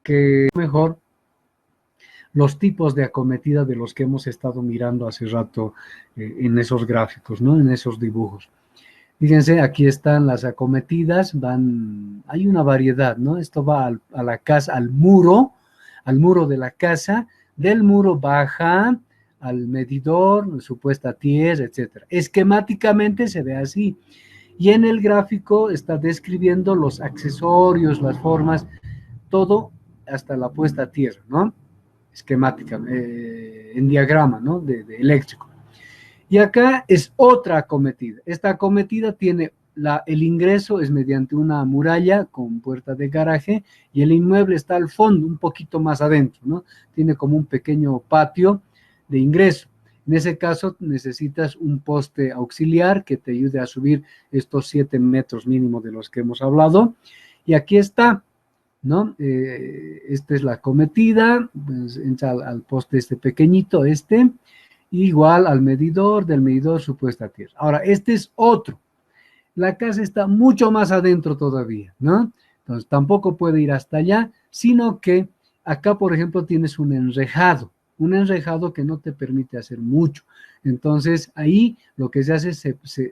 que mejor los tipos de acometida de los que hemos estado mirando hace rato en esos gráficos, ¿no? En esos dibujos. Fíjense, aquí están las acometidas, hay una variedad, ¿no? Esto va a la casa, al muro de la casa, del muro baja al medidor, supuesta tierra, etcétera. Esquemáticamente se ve así. Y en el gráfico está describiendo los accesorios, las formas, todo hasta la puesta a tierra, ¿no? Esquemática, en diagrama, ¿no? De eléctrico. Y acá es otra acometida. Esta acometida tiene el ingreso es mediante una muralla con puerta de garaje y el inmueble está al fondo, un poquito más adentro, ¿no? Tiene como un pequeño patio de ingreso. En ese caso necesitas un poste auxiliar que te ayude a subir estos 7 metros mínimo de los que hemos hablado. Y aquí está, ¿no? Esta es la acometida, pues entra al poste este pequeñito, igual al medidor, del medidor supuesta tierra. Ahora, este es otro. La casa está mucho más adentro todavía, ¿no? Entonces, tampoco puede ir hasta allá, sino que acá, por ejemplo, tienes un enrejado que no te permite hacer mucho. Entonces, ahí lo que se hace es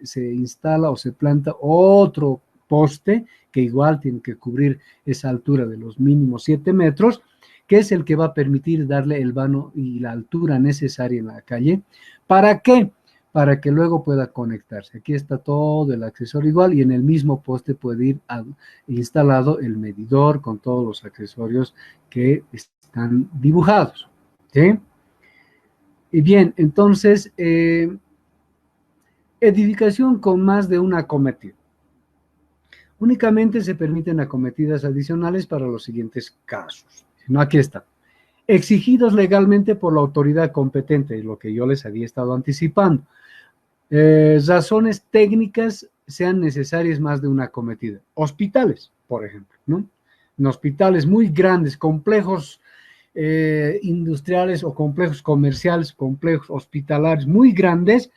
se instala o se planta otro poste que igual tiene que cubrir esa altura de los mínimos 7 metros, que es el que va a permitir darle el vano y la altura necesaria en la calle. ¿Para qué? Para que luego pueda conectarse. Aquí está todo el accesorio igual y en el mismo poste puede ir instalado el medidor con todos los accesorios que están dibujados. ¿Sí? Y bien, entonces, edificación con más de una acometida. Únicamente se permiten acometidas adicionales para los siguientes casos. No, aquí está. Exigidos legalmente por la autoridad competente, lo que yo les había estado anticipando. Razones técnicas sean necesarias más de una acometida. Hospitales, por ejemplo, ¿no? En hospitales muy grandes, complejos industriales o complejos comerciales, complejos hospitalarios muy grandes,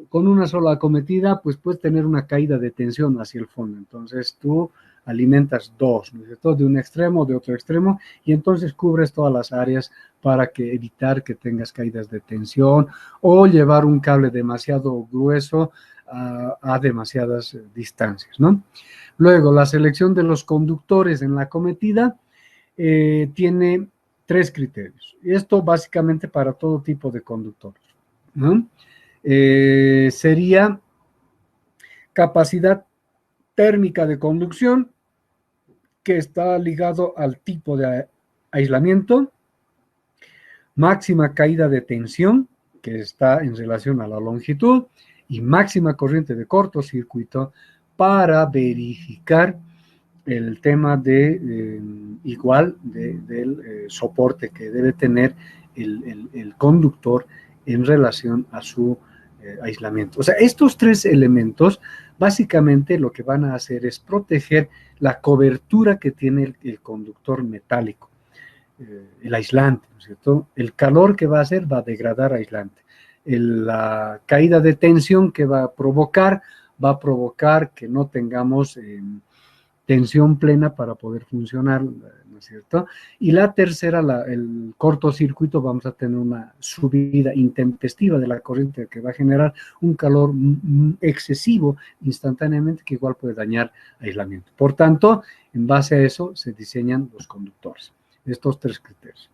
con una sola acometida, pues puedes tener una caída de tensión hacia el fondo. Entonces tú alimentas dos, ¿no es cierto? De un extremo, de otro extremo, y entonces cubres todas las áreas para evitar que tengas caídas de tensión o llevar un cable demasiado grueso a demasiadas distancias, ¿no? Luego, la selección de los conductores en la acometida tiene 3 criterios. Y esto básicamente para todo tipo de conductores, ¿no? Sería capacidad térmica de conducción, que está ligado al tipo de aislamiento, máxima caída de tensión, que está en relación a la longitud, y máxima corriente de cortocircuito para verificar el tema del soporte que debe tener el conductor en relación a su aislamiento. O sea, estos 3 elementos básicamente lo que van a hacer es proteger la cobertura que tiene el conductor metálico, el aislante, ¿no es cierto? El calor que va a hacer va a degradar aislante. La caída de tensión que va a provocar que no tengamos tensión plena para poder funcionar, ¿no es cierto? Y la tercera, el cortocircuito, vamos a tener una subida intempestiva de la corriente que va a generar un calor excesivo instantáneamente que igual puede dañar aislamiento. Por tanto, en base a eso se diseñan los conductores, estos 3 criterios.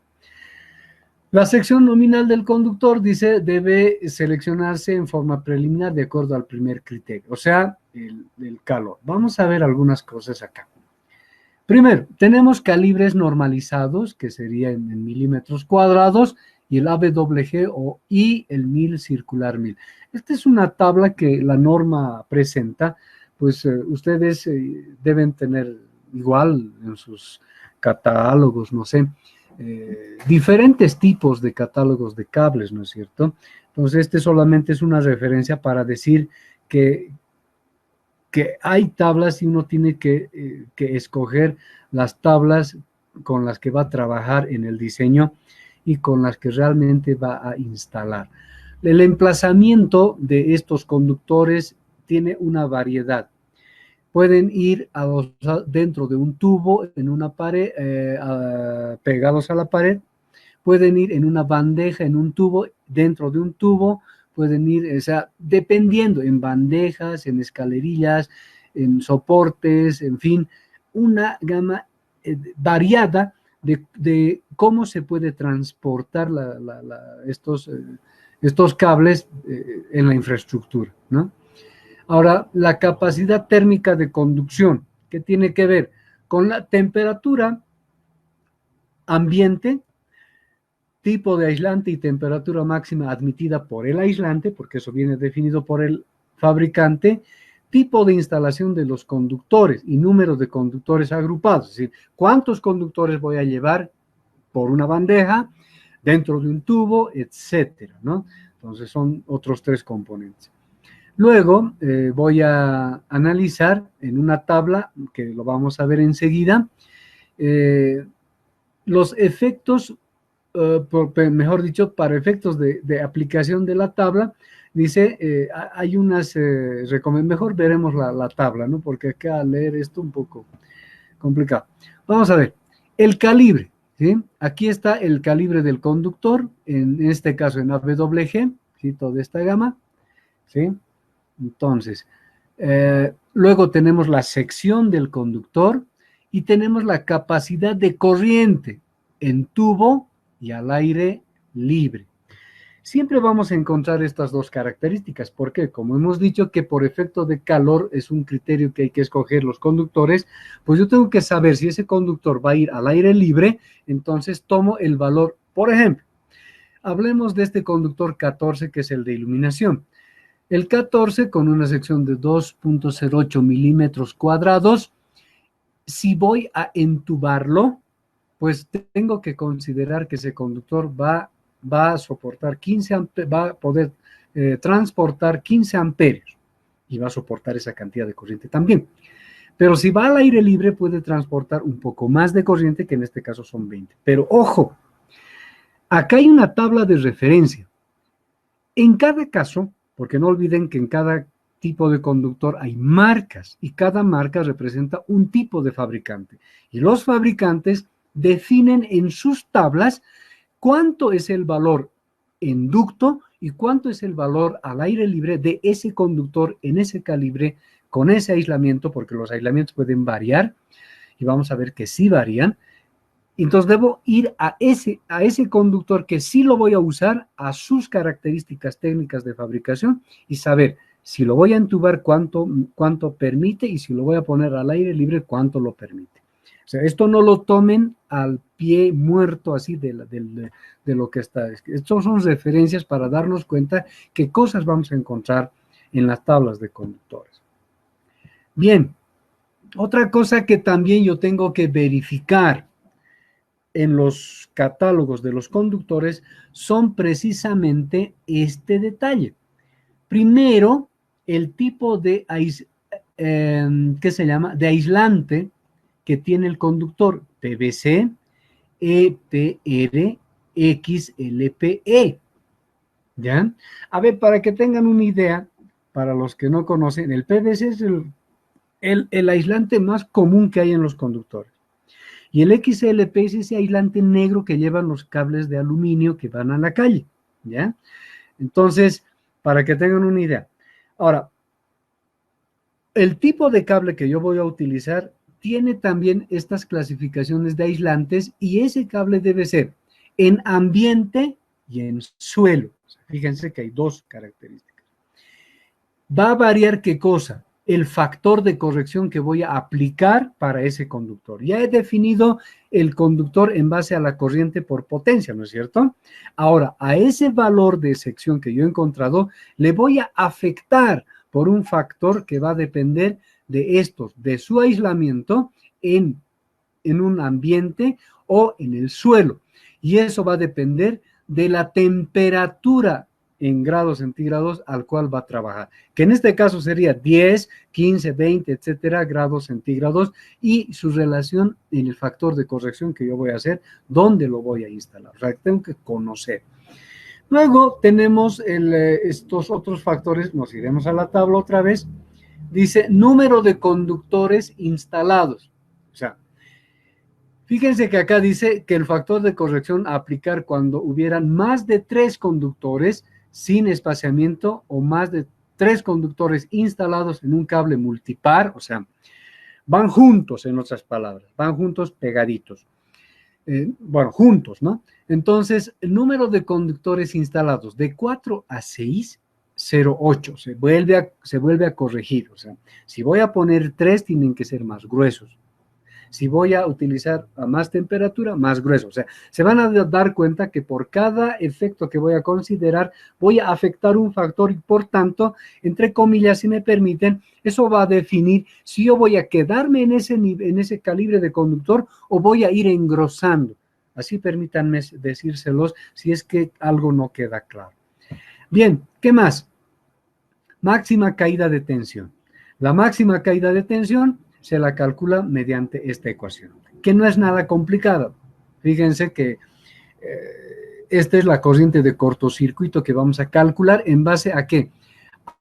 La sección nominal del conductor, dice, debe seleccionarse en forma preliminar de acuerdo al primer criterio, o sea, el calor. Vamos a ver algunas cosas acá. Primero, tenemos calibres normalizados, que sería en milímetros cuadrados, y el ABWG y el 1000 circular 1000. Esta es una tabla que la norma presenta, pues ustedes deben tener igual en sus catálogos, no sé, diferentes tipos de catálogos de cables, ¿no es cierto? Entonces, este solamente es una referencia para decir que hay tablas y uno tiene que escoger las tablas con las que va a trabajar en el diseño y con las que realmente va a instalar. El emplazamiento de estos conductores tiene una variedad. pueden ir dentro de un tubo, en una pared, pegados a la pared, pueden ir en una bandeja, en un tubo, dentro de un tubo, pueden ir, o sea, dependiendo, en bandejas, en escalerillas, en soportes, en fin, una gama variada de cómo se puede transportar estos cables en la infraestructura, ¿no? Ahora, la capacidad térmica de conducción, ¿qué tiene que ver? Con la temperatura ambiente, tipo de aislante y temperatura máxima admitida por el aislante, porque eso viene definido por el fabricante, tipo de instalación de los conductores y número de conductores agrupados, es decir, cuántos conductores voy a llevar por una bandeja, dentro de un tubo, etcétera, ¿no? Entonces son otros tres componentes. Luego voy a analizar en una tabla, que lo vamos a ver enseguida, eh, los efectos, mejor dicho, para efectos de aplicación de la tabla, dice, hay unas, mejor veremos la tabla, ¿no? Porque acá leer esto un poco complicado. Vamos a ver, el calibre, ¿sí? Aquí está el calibre del conductor, en este caso en AWG, ¿sí? Toda esta gama, ¿sí? Entonces, luego tenemos la sección del conductor y tenemos la capacidad de corriente en tubo y al aire libre. Siempre vamos a encontrar estas dos características, porque como hemos dicho que por efecto de calor es un criterio que hay que escoger los conductores, pues yo tengo que saber si ese conductor va a ir al aire libre, entonces tomo el valor, por ejemplo, hablemos de este conductor 14 que es el de iluminación. El 14 con una sección de 2.08 milímetros cuadrados, si voy a entubarlo, pues tengo que considerar que ese conductor va a soportar 15 va a poder transportar 15 amperios y va a soportar esa cantidad de corriente también. Pero si va al aire libre puede transportar un poco más de corriente, que en este caso son 20. Pero ojo, acá hay una tabla de referencia. En cada caso, porque no olviden que en cada tipo de conductor hay marcas y cada marca representa un tipo de fabricante. Y los fabricantes definen en sus tablas cuánto es el valor en ducto y cuánto es el valor al aire libre de ese conductor en ese calibre con ese aislamiento, porque los aislamientos pueden variar y vamos a ver que sí varían. Entonces debo ir a ese conductor que sí lo voy a usar, a sus características técnicas de fabricación y saber si lo voy a entubar cuánto permite y si lo voy a poner al aire libre cuánto lo permite. O sea, esto no lo tomen al pie muerto así de lo que está. Estos son referencias para darnos cuenta qué cosas vamos a encontrar en las tablas de conductores. Bien, otra cosa que también yo tengo que verificar en los catálogos de los conductores son precisamente este detalle. Primero, el tipo de, ¿qué se llama? De aislante que tiene el conductor, PVC, EPR, XLPE. ¿Ya? A ver, para que tengan una idea, para los que no conocen, el PVC es el aislante más común que hay en los conductores. Y el XLP es ese aislante negro que llevan los cables de aluminio que van a la calle, ¿ya? Entonces, para que tengan una idea. Ahora, el tipo de cable que yo voy a utilizar tiene también estas clasificaciones de aislantes y ese cable debe ser en ambiente y en suelo. O sea, fíjense que hay dos características. Va a variar qué cosa, el factor de corrección que voy a aplicar para ese conductor. Ya he definido el conductor en base a la corriente por potencia, ¿no es cierto? Ahora, a ese valor de sección que yo he encontrado, le voy a afectar por un factor que va a depender de estos, de su aislamiento en un ambiente o en el suelo. Y eso va a depender de la temperatura en grados centígrados al cual va a trabajar, que en este caso sería 10, 15, 20, etcétera, grados centígrados y su relación en el factor de corrección que yo voy a hacer, dónde lo voy a instalar. O sea, tengo que conocer. Luego tenemos estos otros factores, nos iremos a la tabla otra vez, dice número de conductores instalados. O sea, fíjense que acá dice que el factor de corrección a aplicar cuando hubieran más de 3 conductores sin espaciamiento o más de 3 conductores instalados en un cable multipar, o sea, van juntos, en otras palabras, van juntos pegaditos. Bueno, juntos, ¿no? Entonces, el número de conductores instalados de 4 a 6, 0,8, se vuelve a corregir. O sea, si voy a poner 3, tienen que ser más gruesos. Si voy a utilizar a más temperatura, más grueso. O sea, se van a dar cuenta que por cada efecto que voy a considerar, voy a afectar un factor y por tanto, entre comillas, si me permiten, eso va a definir si yo voy a quedarme en ese calibre de conductor o voy a ir engrosando. Así permítanme decírselos si es que algo no queda claro. Bien, ¿qué más? Máxima caída de tensión. La máxima caída de tensión se la calcula mediante esta ecuación, que no es nada complicada. Fíjense que esta es la corriente de cortocircuito que vamos a calcular en base a ¿qué?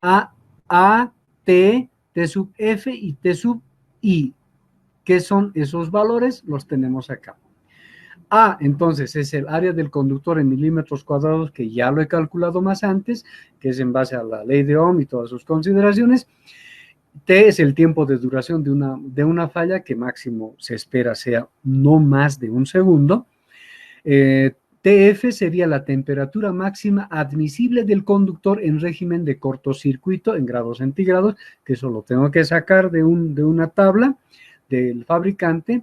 A, T, T sub F y T sub I. ¿Qué son esos valores? Los tenemos acá. A, entonces, es el área del conductor en milímetros cuadrados, que ya lo he calculado más antes, que es en base a la ley de Ohm y todas sus consideraciones. T es el tiempo de duración de una falla, que máximo se espera sea no más de un segundo. TF sería la temperatura máxima admisible del conductor en régimen de cortocircuito en grados centígrados, que eso lo tengo que sacar de una tabla del fabricante.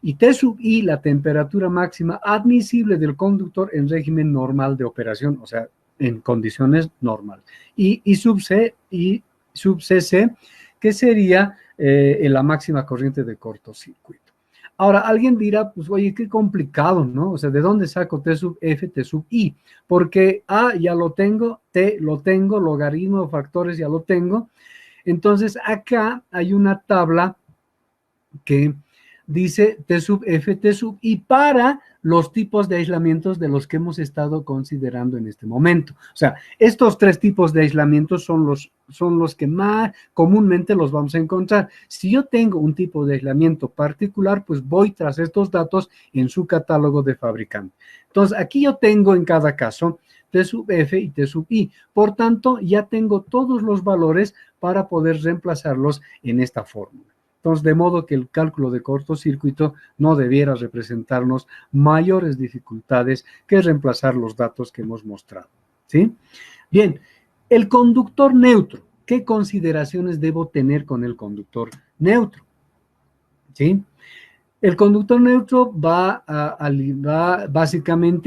Y T sub I, la temperatura máxima admisible del conductor en régimen normal de operación, o sea, en condiciones normales. Y sub CC, que sería la máxima corriente de cortocircuito. Ahora, alguien dirá, pues, oye, qué complicado, ¿no? O sea, ¿de dónde saco T sub F, T sub I? Porque A ya lo tengo, T lo tengo, logaritmo de factores ya lo tengo. Entonces, acá hay una tabla que dice T sub F, T sub I para los tipos de aislamientos de los que hemos estado considerando en este momento. O sea, estos 3 tipos de aislamientos son los que más comúnmente los vamos a encontrar. Si yo tengo un tipo de aislamiento particular, pues voy tras estos datos en su catálogo de fabricante. Entonces, aquí yo tengo en cada caso T sub F y T sub I. Por tanto, ya tengo todos los valores para poder reemplazarlos en esta fórmula. Entonces, de modo que el cálculo de cortocircuito no debiera representarnos mayores dificultades que reemplazar los datos que hemos mostrado, ¿sí? Bien, el conductor neutro. ¿Qué consideraciones debo tener con el conductor neutro? ¿Sí? El conductor neutro va básicamente